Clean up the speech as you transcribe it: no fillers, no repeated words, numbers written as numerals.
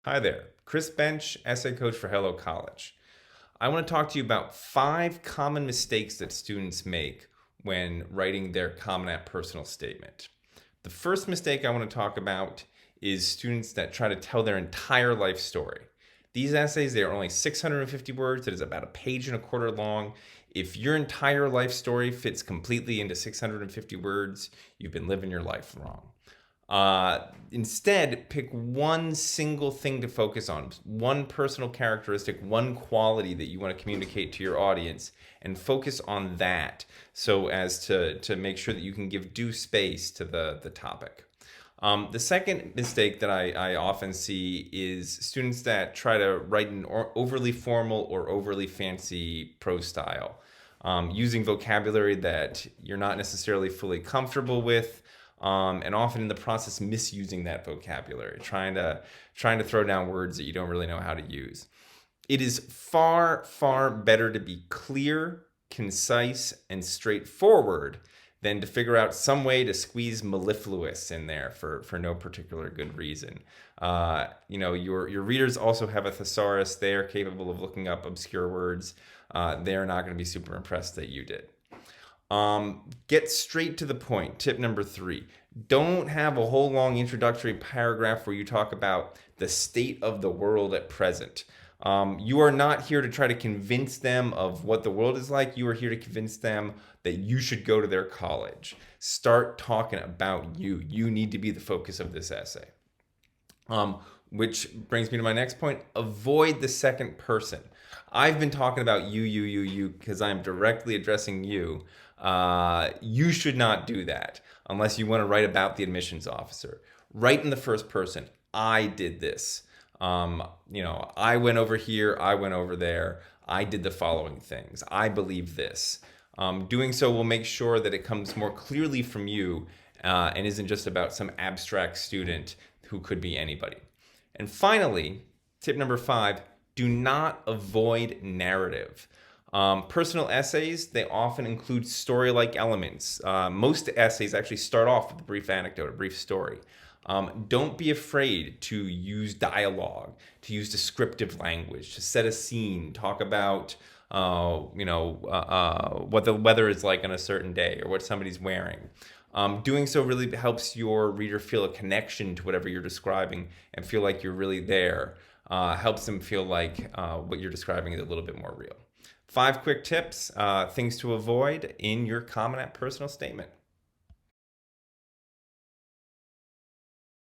Hi there, Chris Bench, essay coach for HelloCollege. I want to talk to you about 5 common mistakes that students make when writing their Common App personal statement. The first mistake I want to talk about is students that try to tell their entire life story. These essays, they are only 650 words. It is about a page and a quarter long. If your entire life story fits completely into 650 words, you've been living your life wrong. Instead, pick one single thing to focus on, one personal characteristic, one quality that you want to communicate to your audience, and focus on that so as to make sure that you can give due space to the topic. The second mistake that I often see is students that try to write an overly formal or overly fancy prose style, using vocabulary that you're not necessarily fully comfortable with. And often in the process misusing that vocabulary, trying to throw down words that you don't really know how to use. It is far, far better to be clear, concise, and straightforward than to figure out some way to squeeze mellifluous in there for no particular good reason. Your readers also have a thesaurus. They are capable of looking up obscure words. They're not going to be super impressed that you did. Get straight to the point. Tip number 3. Don't have a whole long introductory paragraph where you talk about the state of the world at present. You are not here to try to convince them of what the world is like. You are here to convince them that you should go to their college. Start talking about you. You need to be the focus of this essay. Which brings me to my next point. Avoid the second person. I've been talking about you, because I'm directly addressing you. You should not do that unless you want to write about the admissions officer. Write in the first person. I did this. I went over here. I went over there. I did the following things. I believe this. Doing so will make sure that it comes more clearly from you and isn't just about some abstract student who could be anybody. And finally, tip number 5, do not avoid narrative. Personal essays, they often include story-like elements. Most essays actually start off with a brief anecdote, a brief story. Don't be afraid to use dialogue, to use descriptive language, to set a scene, talk about what the weather is like on a certain day or what somebody's wearing. Doing so really helps your reader feel a connection to whatever you're describing and feel like you're really there. Helps them feel like what you're describing is a little bit more real. 5 quick tips, things to avoid in your Common App personal statement.